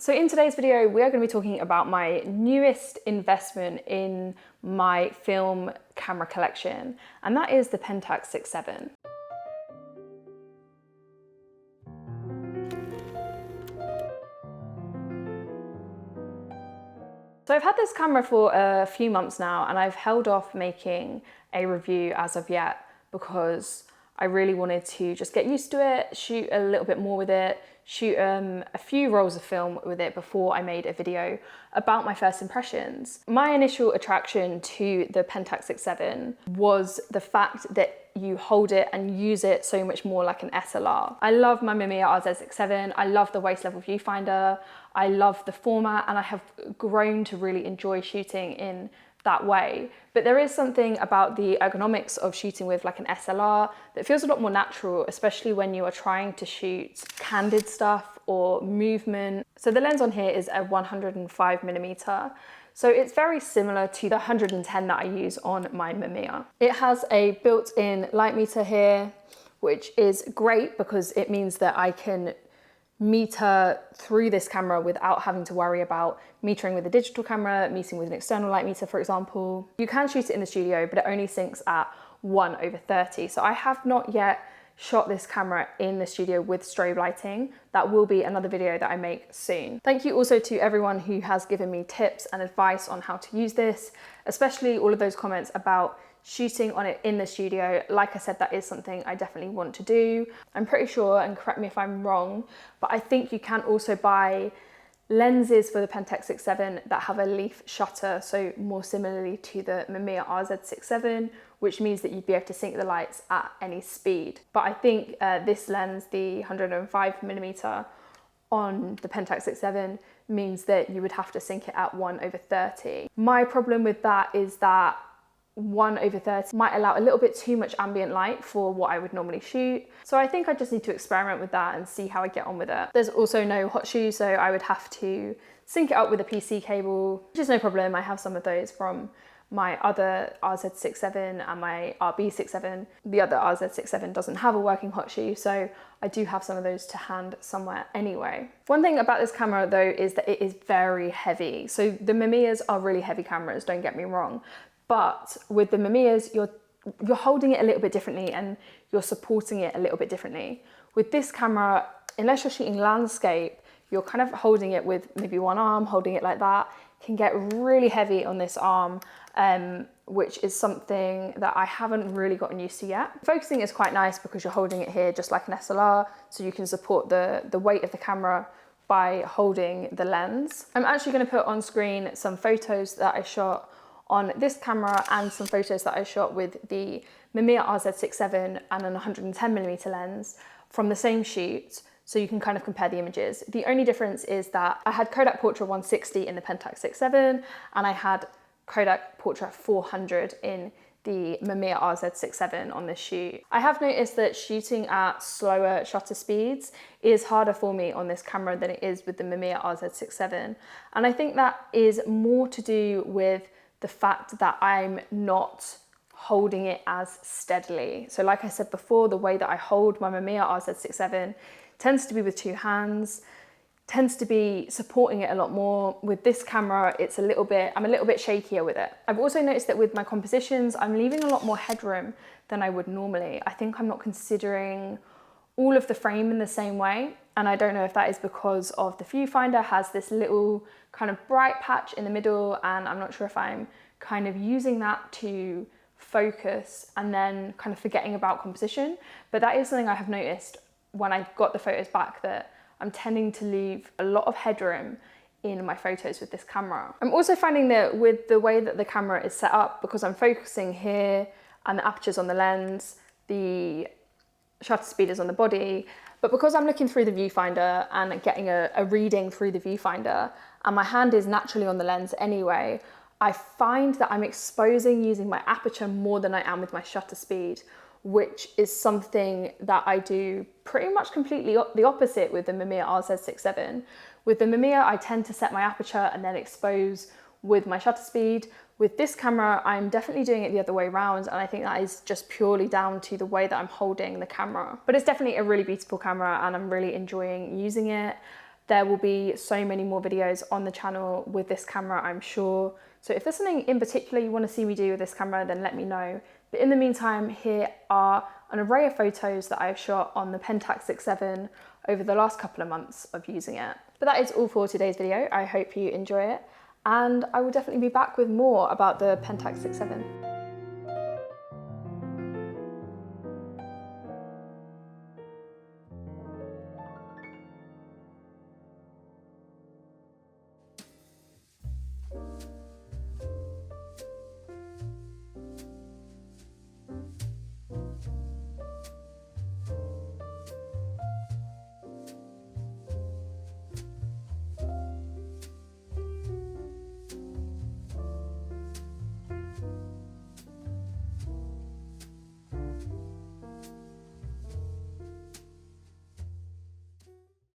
So in today's video, we are going to be talking about my newest investment in my film camera collection, and that is the Pentax 6.7. So I've had this camera for a few months now, and I've held off making a review as of yet because I really wanted to just get used to it, shoot a little bit more with it, shoot a few rolls of film with it before I made a video about my first impressions. My initial attraction to the Pentax 6.7 was the fact that you hold it and use it so much more like an SLR. I love my Mamiya RZ6.7, I love the waist level viewfinder, I love the format, and I have grown to really enjoy shooting in that way. But there is something about the ergonomics of shooting with like an SLR that feels a lot more natural, especially when you are trying to shoot candid stuff or movement. So the lens on here is a 105mm. So it's very similar to the 110 that I use on my Mamiya. It has a built-in light meter here, which is great because it means that I can meter through this camera without having to worry about metering with a digital camera, metering with an external light meter, for example. You can shoot it in the studio, but it only syncs at 1/30. So I have not yet shot this camera in the studio with strobe lighting. That will be another video that I make soon. Thank you also to everyone who has given me tips and advice on how to use this, especially all of those comments about shooting on it in the studio. Like I said, that is something I definitely want to do. I'm pretty sure, and correct me if I'm wrong, but I think you can also buy lenses for the Pentax 6.7 that have a leaf shutter, so more similarly to the Mamiya RZ6.7, which means that you'd be able to sync the lights at any speed. But I think this lens, the 105mm on the Pentax 6.7, means that you would have to sync it at 1/30. My problem with that is that 1/30 might allow a little bit too much ambient light for what I would normally shoot. So I think I just need to experiment with that and see how I get on with it. There's also no hot shoe, so I would have to sync it up with a PC cable, which is no problem. I have some of those from my other RZ6.7 and my RB6.7. The other RZ6.7 doesn't have a working hot shoe, so I do have some of those to hand somewhere anyway. One thing about this camera though is that it is very heavy. So the Mamiyas are really heavy cameras, don't get me wrong. But with the Mamiyas, you're holding it a little bit differently and you're supporting it a little bit differently. With this camera, unless you're shooting landscape, you're kind of holding it with maybe one arm, holding it like that. It can get really heavy on this arm, which is something that I haven't really gotten used to yet. Focusing is quite nice because you're holding it here just like an SLR, so you can support the weight of the camera by holding the lens. I'm actually going to put on screen some photos that I shot on this camera and some photos that I shot with the Mamiya RZ6.7 and an 110mm lens from the same shoot, so you can kind of compare the images. The only difference is that I had Kodak Portra 160 in the Pentax 6.7 and I had Kodak Portra 400 in the Mamiya RZ6.7 on this shoot. I have noticed that shooting at slower shutter speeds is harder for me on this camera than it is with the Mamiya RZ6.7, and I think that is more to do with the fact that I'm not holding it as steadily. So like I said before, the way that I hold my Mamiya RZ6.7 tends to be with two hands, tends to be supporting it a lot more. With this camera, I'm a little bit shakier with it. I've also noticed that with my compositions, I'm leaving a lot more headroom than I would normally. I think I'm not considering all of the frame in the same way. And I don't know if that is because of the viewfinder has this little kind of bright patch in the middle, and I'm not sure if I'm kind of using that to focus and then kind of forgetting about composition. But that is something I have noticed when I got the photos back, that I'm tending to leave a lot of headroom in my photos with this camera. I'm also finding that with the way that the camera is set up, because I'm focusing here and the aperture's on the lens, the shutter speed is on the body, but because I'm looking through the viewfinder and getting a reading through the viewfinder, and my hand is naturally on the lens anyway, I find that I'm exposing using my aperture more than I am with my shutter speed, which is something that I do pretty much completely the opposite with the Mamiya RZ6.7. With the Mamiya, I tend to set my aperture and then expose with my shutter speed. With this camera, I'm definitely doing it the other way around, and I think that is just purely down to the way that I'm holding the camera. But it's definitely a really beautiful camera and I'm really enjoying using it. There will be so many more videos on the channel with this camera, I'm sure. So if there's something in particular you want to see me do with this camera, then let me know. But in the meantime, here are an array of photos that I've shot on the Pentax 6.7 over the last couple of months of using it. But that is all for today's video. I hope you enjoy it, and I will definitely be back with more about the Pentax 6.7.